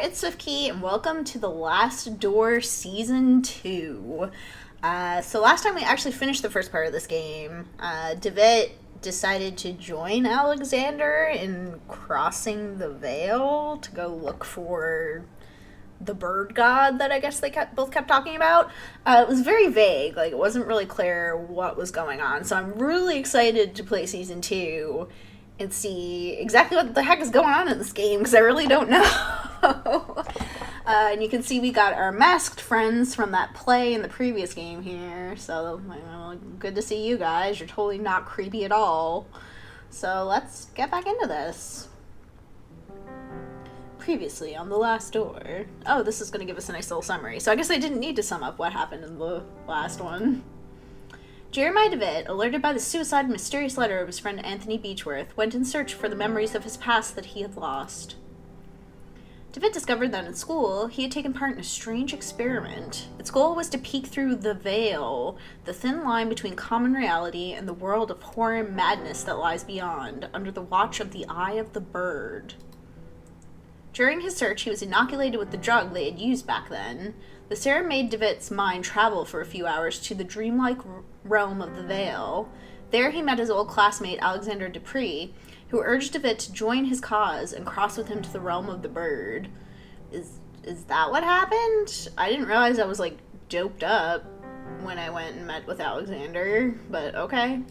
it's Swiftkey, and welcome to The Last Door Season 2. So last time we actually finished the first part of this game, Devitt decided to join Alexander in crossing the veil to go look for the bird god that I guess they both kept talking about. It was very vague, like it wasn't really clear what was going on, so I'm really excited to play Season 2 and see exactly what the heck is going on in this game, because I really don't know. And you can see we got our masked friends from that play in the previous game here, so good to see you guys. You're totally not creepy at all. So let's get back into this. Previously on The Last Door. Oh, this is going to give us a nice little summary, so I guess I didn't need to sum up what happened in the last one. Jeremiah Devitt, alerted by the suicide and mysterious letter of his friend Anthony Beechworth, went in search for the memories of his past that he had lost. Devitt discovered that in school, he had taken part in a strange experiment. Its goal was to peek through the veil, the thin line between common reality and the world of horror and madness that lies beyond, under the watch of the Eye of the Bird. During his search, he was inoculated with the drug they had used back then. The serum made Devitt's mind travel for a few hours to the dreamlike realm of the Veil. There he met his old classmate Alexander Dupree, who urged Devitt to join his cause and cross with him to the realm of the bird. Is that what happened? I didn't realize I was, like, doped up when I went and met with Alexander, but okay.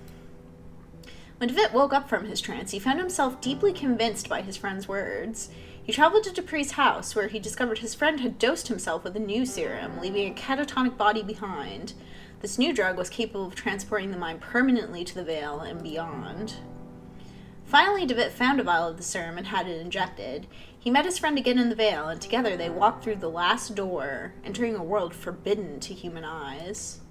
When Devitt woke up from his trance, he found himself deeply convinced by his friend's words. He traveled to Dupree's house, where he discovered his friend had dosed himself with a new serum, leaving a catatonic body behind. This new drug was capable of transporting the mind permanently to the Veil and beyond. Finally, Devitt found a vial of the serum and had it injected. He met his friend again in the Veil, and together they walked through the last door, entering a world forbidden to human eyes.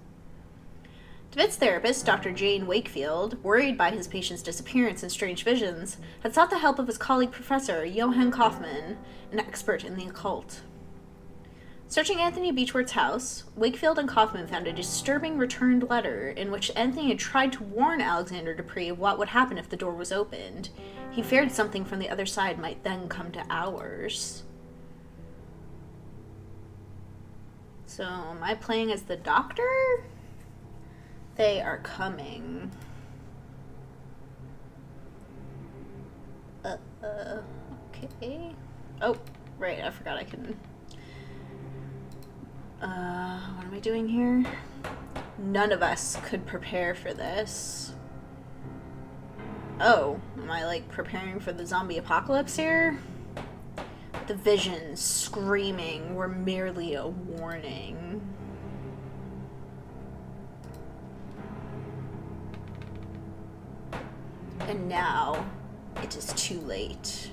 Devitt's therapist, Dr. Jane Wakefield, worried by his patient's disappearance and strange visions, had sought the help of his colleague professor, Johann Kaufmann, an expert in the occult. Searching Anthony Beechworth's house, Wakefield and Kaufmann found a disturbing returned letter in which Anthony had tried to warn Alexander Dupree of what would happen if the door was opened. He feared something from the other side might then come to ours. So, am I playing as the doctor? They are coming. Okay. Oh, right, I forgot I can... what am I doing here? None of us could prepare for this. Oh, am I, like, preparing for the zombie apocalypse here? The visions screaming were merely a warning. And now, it is too late.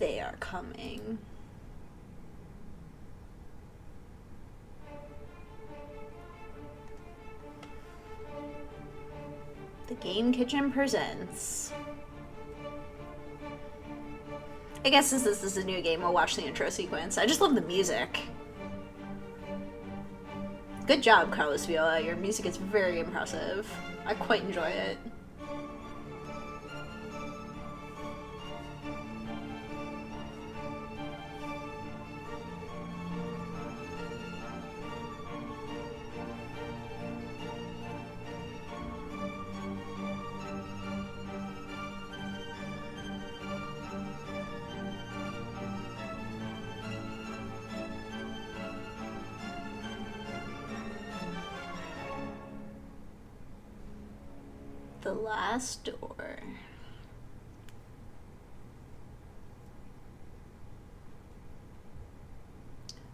They are coming. The Game Kitchen presents... I guess since this is a new game, we'll watch the intro sequence. I just love the music. Good job, Carlos Viola. Your music is very impressive. I quite enjoy it. The Last Door.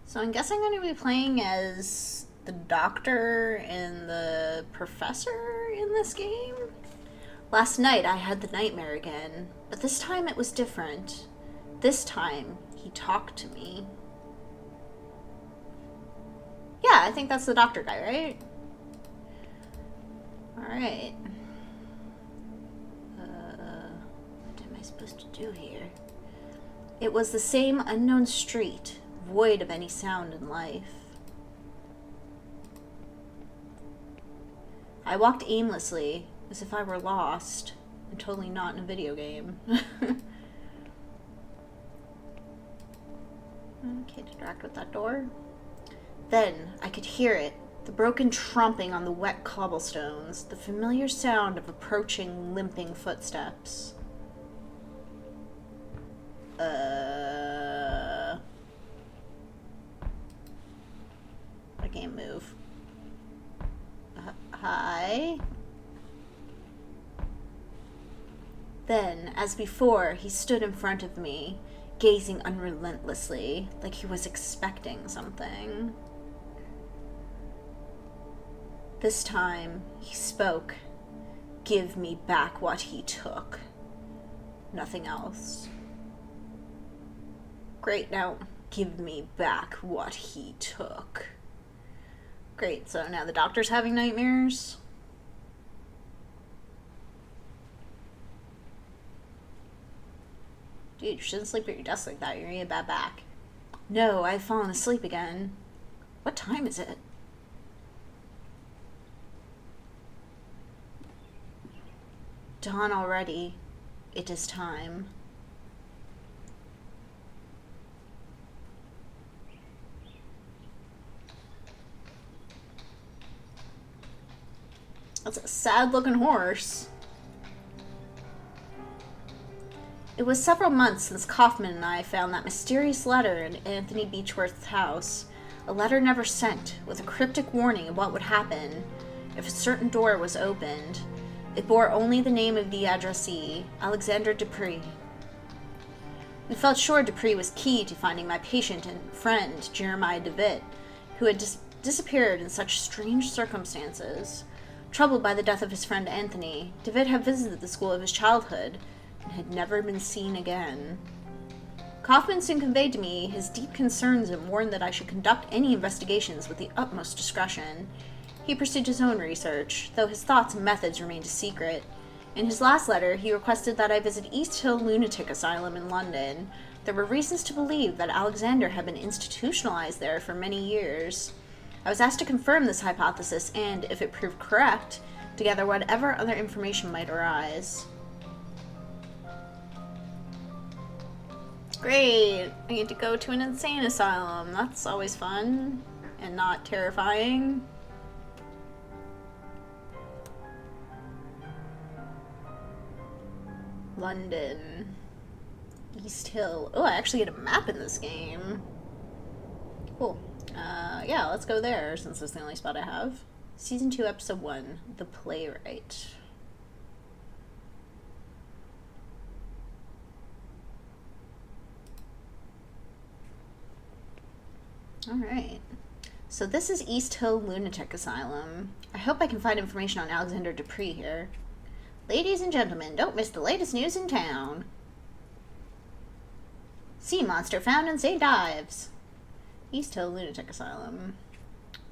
So I'm guessing I'm going to be playing as the doctor and the professor in this game. Last night I had the nightmare again, but this time it was different. This time he talked to me. Yeah, I think that's the doctor guy, right? Alright. What am I supposed to do here? It was the same unknown street, void of any sound and life. I walked aimlessly, as if I were lost, and totally not in a video game. Can't interact with that door. Then I could hear it, the broken tromping on the wet cobblestones, the familiar sound of approaching, limping footsteps. I can't move. Hi? Then, as before, he stood in front of me, gazing unrelentlessly, like he was expecting something. This time, he spoke. Give me back what he took. Nothing else. Great, now give me back what he took. Great, so now the doctor's having nightmares? Dude, you shouldn't sleep at your desk like that. You're gonna get a bad back. No, I've fallen asleep again. What time is it? Dawn already. It is time. That's a sad-looking horse. It was several months since Kaufman and I found that mysterious letter in Anthony Beechworth's house. A letter never sent, with a cryptic warning of what would happen if a certain door was opened. It bore only the name of the addressee, Alexander Dupree. We felt sure Dupree was key to finding my patient and friend, Jeremiah Devitt, who had disappeared in such strange circumstances. Troubled by the death of his friend Anthony, Devitt had visited the school of his childhood and had never been seen again. Kaufman soon conveyed to me his deep concerns and warned that I should conduct any investigations with the utmost discretion. He pursued his own research, though his thoughts and methods remained a secret. In his last letter, he requested that I visit East Hill Lunatic Asylum in London. There were reasons to believe that Alexander had been institutionalized there for many years. I was asked to confirm this hypothesis and, if it proved correct, to gather whatever other information might arise. Great! I get to go to an insane asylum. That's always fun and not terrifying. London. East Hill. Oh, I actually get a map in this game. Cool. Yeah, let's go there since it's the only spot I have. Season 2, Episode 1, The Playwright. Alright. So this is East Hill Lunatic Asylum. I hope I can find information on Alexander Dupree here. Ladies and gentlemen, don't miss the latest news in town. Sea monster found in St. Ives. East Hill Lunatic Asylum.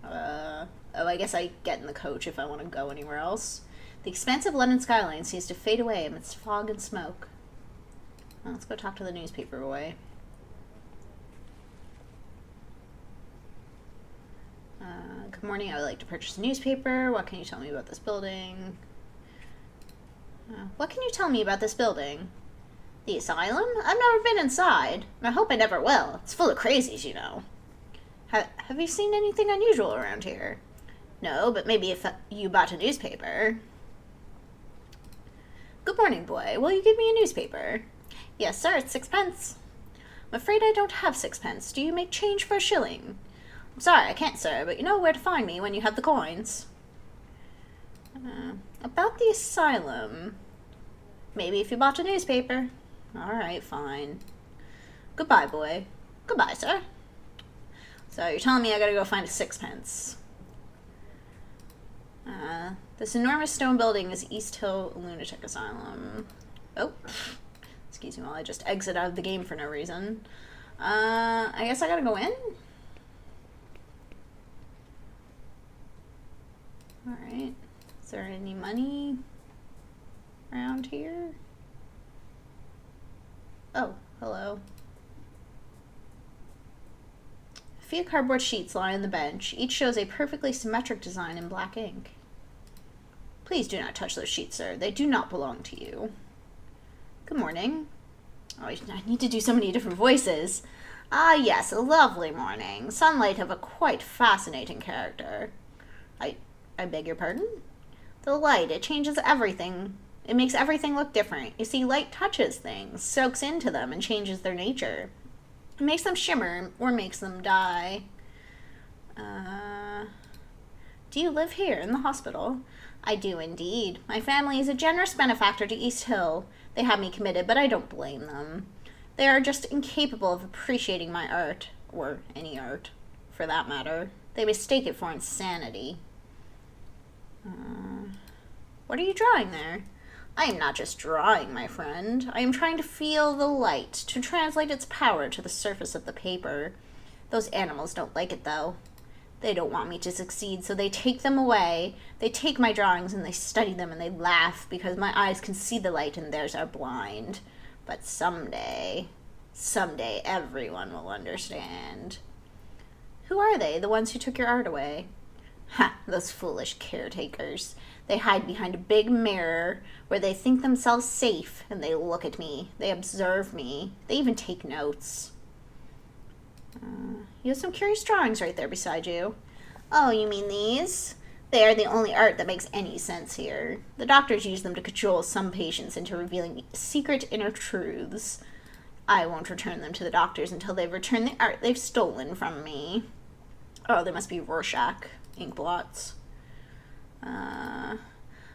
Oh, I guess I get in the coach if I want to go anywhere else. The expansive London skyline seems to fade away amidst fog and smoke. Well, let's go talk to the newspaper boy. Good morning, I would like to purchase a newspaper. What can you tell me about this building? What can you tell me about this building? The asylum? I've never been inside, and I hope I never will. It's full of crazies, you know. Have you seen anything unusual around here? No, but maybe if you bought a newspaper. Good morning, boy. Will you give me a newspaper? Yes, sir, it's 6p. I'm afraid I don't have 6p. Do you make change for a shilling? I'm sorry, I can't, sir, but you know where to find me when you have the coins. About the asylum. Maybe if you bought a newspaper. Alright, fine. Goodbye, boy. Goodbye, sir. So you're telling me I gotta go find a 6p. This enormous stone building is East Hill Lunatic Asylum. Oh. Excuse me while I just exit out of the game for no reason. I guess I gotta go in? Alright. Is there any money around here? Oh, hello. A few cardboard sheets lie on the bench. Each shows a perfectly symmetric design in black ink. Please do not touch those sheets, sir. They do not belong to you. Good morning. Oh, I need to do so many different voices. Ah, yes, a lovely morning. Sunlight have a quite fascinating character. I beg your pardon? The light, it changes everything. It makes everything look different. You see, light touches things, soaks into them, and changes their nature. It makes them shimmer or makes them die. Do you live here in the hospital? I do indeed. My family is a generous benefactor to East Hill. They have me committed, but I don't blame them. They are just incapable of appreciating my art, or any art, for that matter. They mistake it for insanity. What are you drawing there? I am not just drawing, my friend. I am trying to feel the light, to translate its power to the surface of the paper. Those animals don't like it, though. They don't want me to succeed, so they take them away. They take my drawings and they study them and they laugh because my eyes can see the light and theirs are blind. But someday everyone will understand. Who are they, the ones who took your art away? Ha, those foolish caretakers. They hide behind a big mirror where they think themselves safe, and they look at me. They observe me. They even take notes. You have some curious drawings right there beside you. Oh, you mean these? They are the only art that makes any sense here. The doctors use them to cajole some patients into revealing secret inner truths. I won't return them to the doctors until they've returned the art they've stolen from me. Oh, they must be Rorschach ink blots. My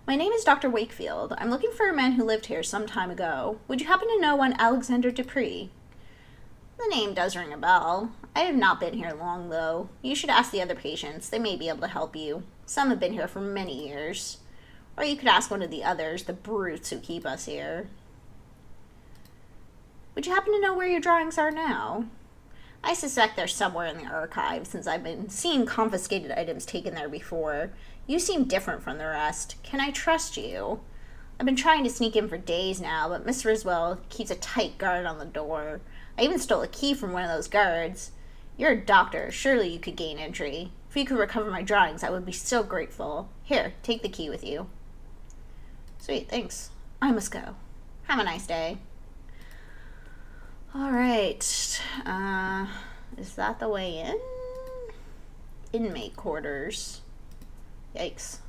name is Dr. Wakefield. I'm looking for a man who lived here some time ago. Would you happen to know one Alexander Dupree? The name does ring a bell. I have not been here long, though. You should ask the other patients. They may be able to help you. Some have been here for many years. Or you could ask one of the others, the brutes who keep us here. Would you happen to know where your drawings are now? I suspect they're somewhere in the archive, since I've been seeing confiscated items taken there before. You seem different from the rest. Can I trust you? I've been trying to sneak in for days now, but Miss Riswell keeps a tight guard on the door. I even stole a key from one of those guards. You're a doctor. Surely you could gain entry. If you could recover my drawings, I would be so grateful. Here, take the key with you. Sweet, thanks. I must go. Have a nice day. Alright. Is that the way in? Inmate quarters. Yikes.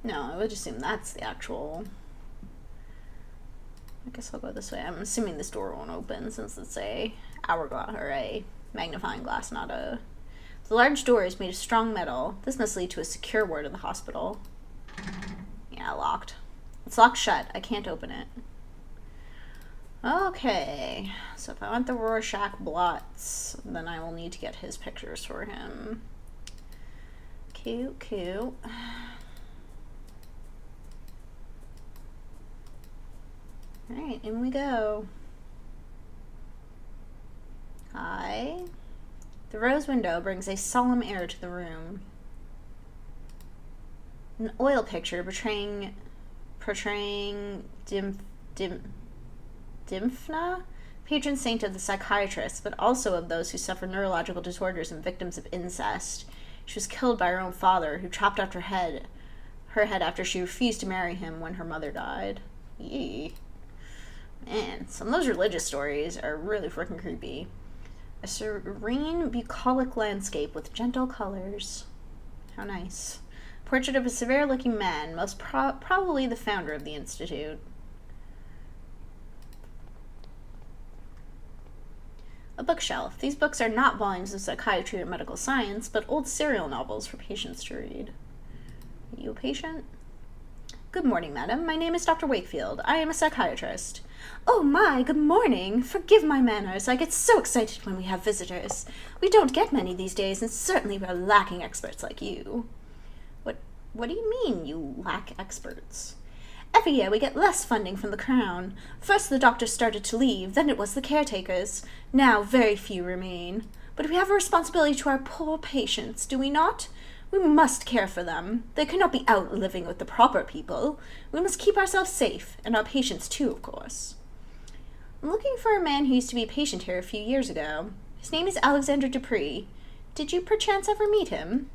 No, I would assume that's the actual... I guess I'll go this way. I'm assuming this door won't open since it's a hourglass or a magnifying glass, not a... The large door is made of strong metal. This must lead to a secure ward of the hospital. Yeah, locked. It's locked shut. I can't open it. Okay. So if I want the Rorschach blots, then I will need to get his pictures for him. Cute, cute. Alright, in we go. Hi. The rose window brings a solemn air to the room. An oil picture portraying Dymphna, patron saint of the psychiatrists, but also of those who suffer neurological disorders and victims of incest. She was killed by her own father, who chopped off her head after she refused to marry him when her mother died. Yee. Man, some of those religious stories are really freaking creepy. A serene, bucolic landscape with gentle colors. How nice. Portrait of a severe-looking man, most probably the founder of the Institute. A bookshelf. These books are not volumes of psychiatry or medical science, but old serial novels for patients to read. Are you a patient? Good morning, madam. My name is Dr. Wakefield. I am a psychiatrist. Oh my, good morning. Forgive my manners. I get so excited when we have visitors. We don't get many these days, and certainly we're lacking experts like you. What do you mean, you lack experts? Every year we get less funding from the Crown. First the doctors started to leave, then it was the caretakers. Now very few remain. But we have a responsibility to our poor patients, do we not? We must care for them. They cannot be out living with the proper people. We must keep ourselves safe, and our patients too, of course. I'm looking for a man who used to be a patient here a few years ago. His name is Alexander Dupree. Did you perchance ever meet him?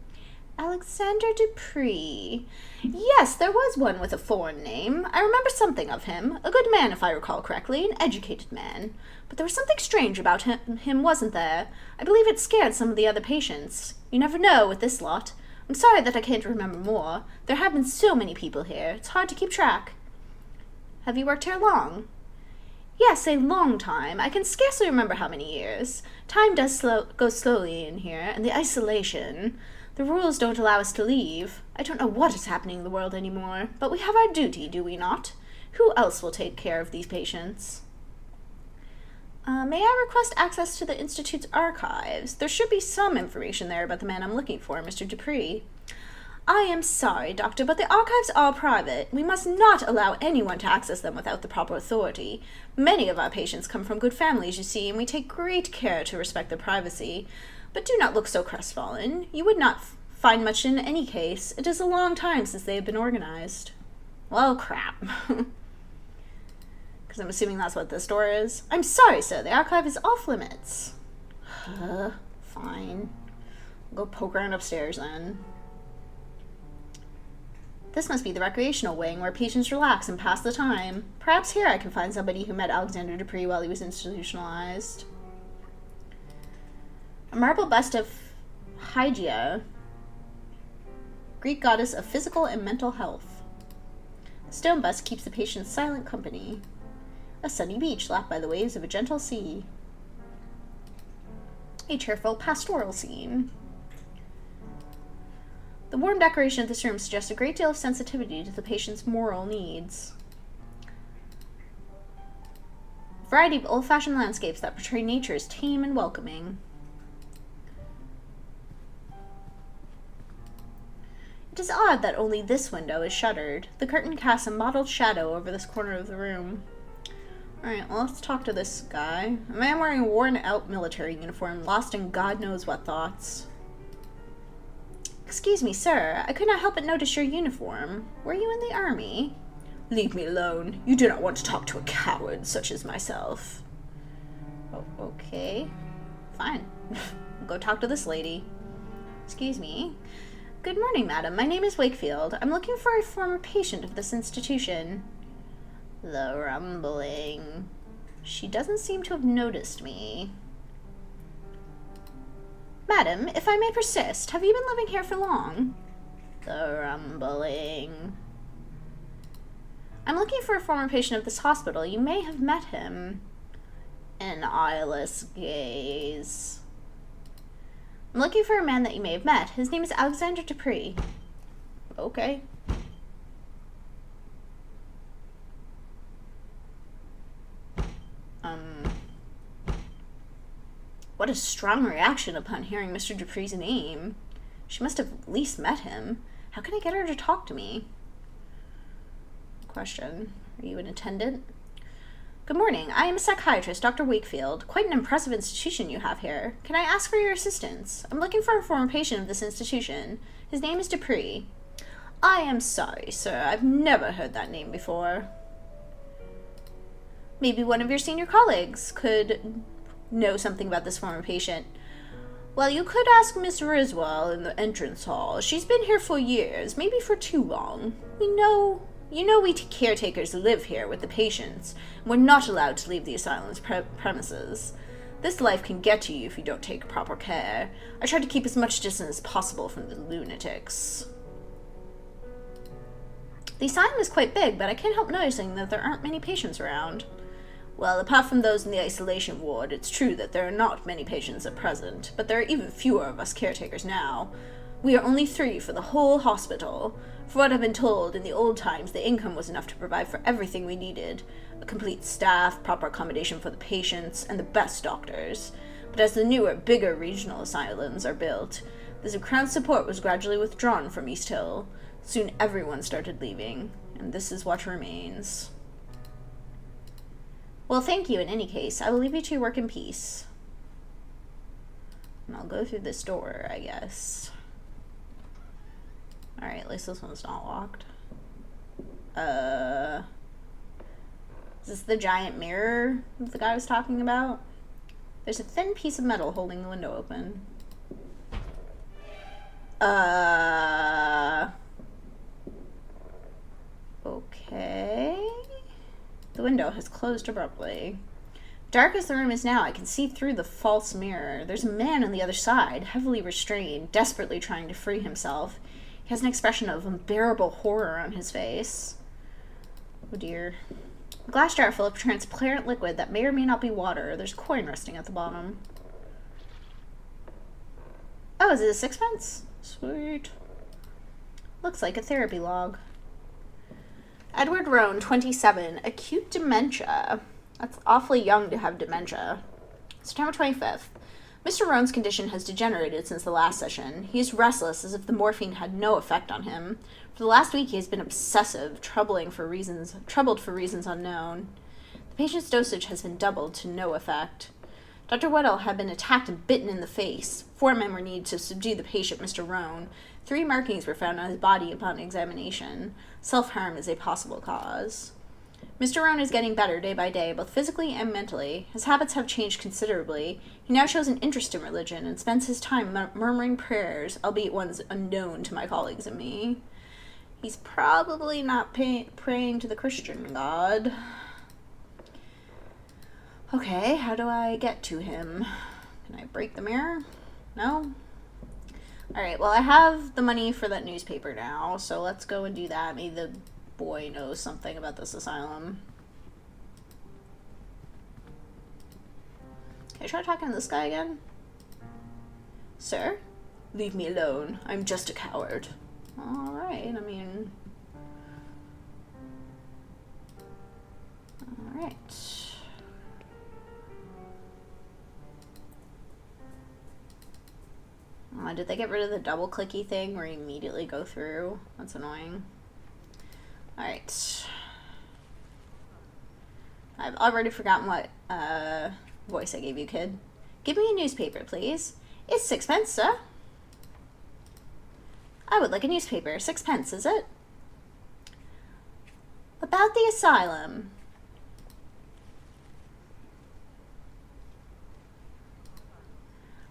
Alexander Dupree. Yes, there was one with a foreign name. I remember something of him. A good man, if I recall correctly, an educated man. But there was something strange about him, wasn't there? I believe it scared some of the other patients. You never know with this lot. I'm sorry that I can't remember more. There have been so many people here. It's hard to keep track. Have you worked here long? Yes, a long time. I can scarcely remember how many years. Time does go slowly in here, and the isolation. The rules don't allow us to leave. I don't know what is happening in the world anymore, but we have our duty, do we not? Who else will take care of these patients? May I request access to the Institute's archives? There should be some information there about the man I'm looking for, Mr. Dupree. I am sorry, Doctor, but the archives are private. We must not allow anyone to access them without the proper authority. Many of our patients come from good families, you see, and we take great care to respect their privacy. But do not look so crestfallen. You would not find much in any case. It is a long time since they have been organized. Well, crap. Because I'm assuming that's what this door is. I'm sorry, sir. The archive is off limits. Fine. I'll go poke around upstairs then. This must be the recreational wing where patients relax and pass the time. Perhaps here I can find somebody who met Alexander Dupree while he was institutionalized. A marble bust of Hygeia, Greek goddess of physical and mental health. The stone bust keeps the patients silent company. A sunny beach lapped by the waves of a gentle sea. A cheerful pastoral scene. The warm decoration of this room suggests a great deal of sensitivity to the patient's moral needs. A variety of old-fashioned landscapes that portray nature as tame and welcoming. It is odd that only this window is shuttered. The curtain casts a mottled shadow over this corner of the room. Alright, well, let's talk to this guy. A man wearing a worn-out military uniform, lost in God knows what thoughts. Excuse me, sir. I could not help but notice your uniform. Were you in the army? Leave me alone. You do not want to talk to a coward such as myself. Oh, okay. Fine. I'll go talk to this lady. Excuse me. Good morning, madam. My name is Wakefield. I'm looking for a former patient of this institution. The rumbling. She doesn't seem to have noticed me. Madam, if I may persist, have you been living here for long? The rumbling. I'm looking for a former patient of this hospital. You may have met him. An eyeless gaze. I'm looking for a man that you may have met. His name is Alexander Dupree. Okay. What a strong reaction upon hearing Mr. Dupree's name. She must have at least met him. How can I get her to talk to me? Question. Are you an attendant? Good morning. I am a psychiatrist, Dr. Wakefield. Quite an impressive institution you have here. Can I ask for your assistance? I'm looking for a former patient of this institution. His name is Dupree. I am sorry, sir. I've never heard that name before. Maybe one of your senior colleagues could know something about this former patient. Well, you could ask Miss Riswell in the entrance hall. She's been here for years, maybe for too long. You know we caretakers live here with the patients, and we're not allowed to leave the asylum's premises. This life can get to you if you don't take proper care. I try to keep as much distance as possible from the lunatics. The asylum is quite big, but I can't help noticing that there aren't many patients around. Well, apart from those in the isolation ward, it's true that there are not many patients at present, but there are even fewer of us caretakers now. We are only 3 for the whole hospital. For what I've been told, in the old times, the income was enough to provide for everything we needed. A complete staff, proper accommodation for the patients, and the best doctors. But as the newer, bigger regional asylums are built, the Crown support was gradually withdrawn from East Hill. Soon everyone started leaving, and this is what remains. Well, thank you in any case. I will leave you to your work in peace. And I'll go through this door, I guess. Alright, at least this one's not locked. Is this the giant mirror that the guy was talking about? There's a thin piece of metal holding the window open. Okay. The window has closed abruptly. Dark as the room is now, I can see through the false mirror. There's a man on the other side, heavily restrained, desperately trying to free himself. He has an expression of unbearable horror on his face. Oh dear. A glass jar full of transparent liquid that may or may not be water. There's a coin resting at the bottom. Oh, is it a sixpence? Sweet. Looks like a therapy log. Edward Roan, 27, acute dementia. That's awfully young to have dementia. September 25th. Mr. Roan's condition has degenerated since the last session. He is restless, as if the morphine had no effect on him. For the last week, he has been obsessive, troubled for reasons unknown. The patient's dosage has been doubled to no effect. Dr. Weddell had been attacked and bitten in the face. 4 men were needed to subdue the patient, Mr. Roan. 3 markings were found on his body upon examination. Self-harm is a possible cause. Mr. Roan is getting better day by day, both physically and mentally. His habits have changed considerably. He now shows an interest in religion and spends his time murmuring prayers, albeit ones unknown to my colleagues and me. He's probably not praying to the Christian God. Okay, how do I get to him? Can I break the mirror? No? Alright, well, I have the money for that newspaper now, so let's go and do that. Maybe the boy knows something about this asylum. Can I try talking to this guy again? Sir? Leave me alone. I'm just a coward. Alright, I mean... Alright. Did they get rid of the double clicky thing where you immediately go through? That's annoying. Alright. I've already forgotten what voice I gave you, kid. Give me a newspaper, please. It's 6 pence, sir. I would like a newspaper. 6 pence, is it? About the asylum.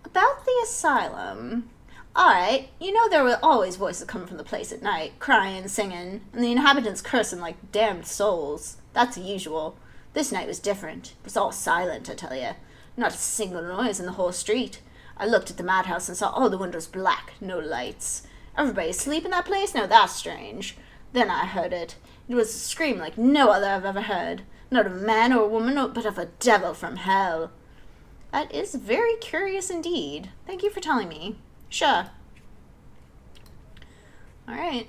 About the asylum. Alright, you know there were always voices coming from the place at night, crying, singing, and the inhabitants cursing like damned souls. That's the usual. This night was different. It was all silent, I tell you. Not a single noise in the whole street. I looked at the madhouse and saw all the windows black, no lights. Everybody asleep in that place? Now that's strange. Then I heard it. It was a scream like no other I've ever heard. Not of a man or a woman, but of a devil from hell. That is very curious indeed. Thank you for telling me. Sure. Alright.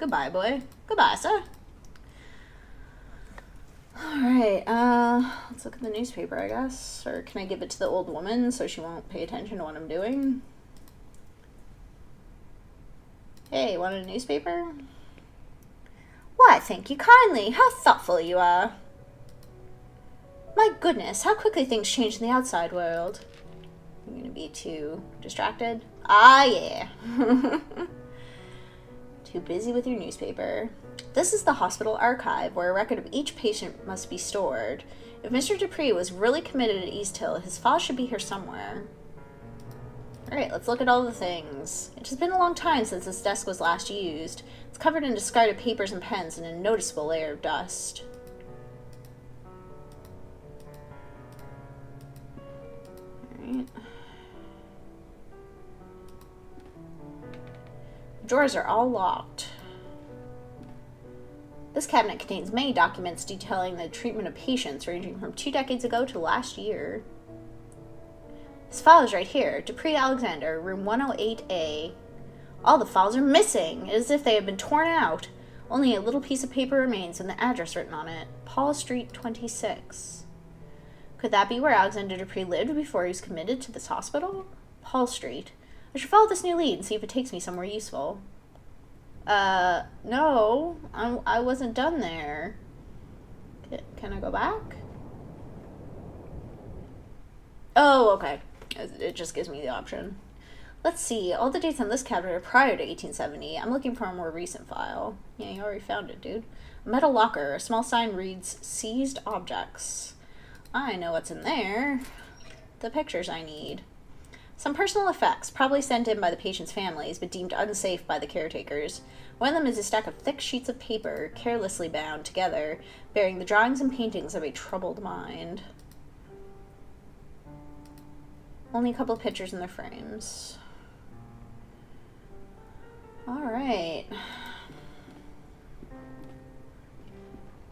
Goodbye, boy. Goodbye, sir. Alright, let's look at the newspaper, I guess. Or can I give it to the old woman so she won't pay attention to what I'm doing? Hey, want a newspaper? Why, thank you kindly. How thoughtful you are. My goodness, how quickly things change in the outside world. I'm gonna be too distracted. Ah, yeah. Too busy with your newspaper. This is the hospital archive, where a record of each patient must be stored. If Mr. Dupree was really committed at East Hill, his file should be here somewhere. Alright, let's look at all the things. It has been a long time since this desk was last used. It's covered in discarded papers and pens and a noticeable layer of dust. Alright. The drawers are all locked. This cabinet contains many documents detailing the treatment of patients ranging from 2 decades ago to last year. This file is right here. Dupree Alexander, room 108A. All the files are missing, as if they have been torn out. Only a little piece of paper remains and the address written on it. Paul Street 26. Could that be where Alexander Dupree lived before he was committed to this hospital? Paul Street. I should follow this new lead and see if it takes me somewhere useful. No. I wasn't done there. Can I go back? Oh, okay. It just gives me the option. Let's see. All the dates on this cabinet are prior to 1870. I'm looking for a more recent file. Yeah, you already found it, dude. A metal locker. A small sign reads, Seized Objects. I know what's in there. The pictures I need. Some personal effects, probably sent in by the patients' families, but deemed unsafe by the caretakers. One of them is a stack of thick sheets of paper, carelessly bound together, bearing the drawings and paintings of a troubled mind. Only a couple of pictures in their frames. Alright.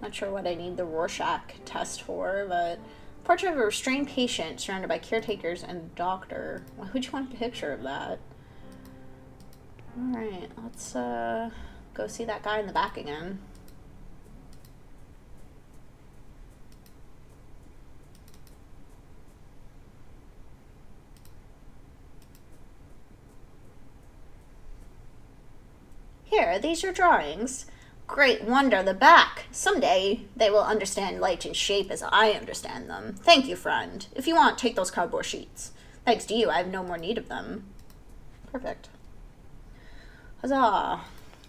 Not sure what I need the Rorschach test for, but... Portrait of a restrained patient surrounded by caretakers and a doctor. Why would you want a picture of that? Alright, let's go see that guy in the back again. Here, are these your drawings? Great wonder, the back. Someday they will understand light and shape as I understand them. Thank you, friend. If you want, take those cardboard sheets. Thanks to you, I have no more need of them. Perfect. Huzzah.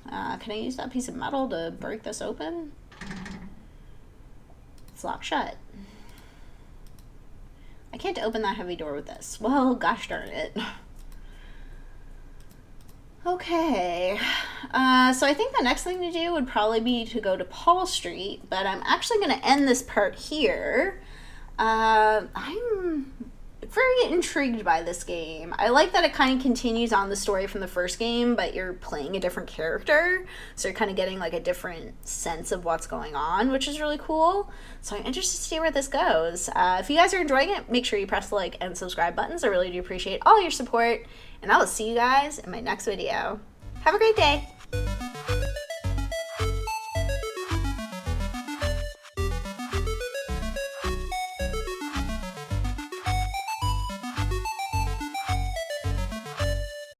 Can I use that piece of metal to break this open? It's locked shut. I can't open that heavy door with this. Well, gosh darn it. Okay, so I think the next thing to do would probably be to go to Paul Street, but I'm actually going to end this part here. I'm very intrigued by this game. I like that it kind of continues on the story from the first game, but you're playing a different character, so you're kind of getting like a different sense of what's going on, which is really cool. So I'm interested to see where this goes. If you guys are enjoying it, make sure you press the like and subscribe buttons. I really do appreciate all your support, and I will see you guys in my next video. Have a great day!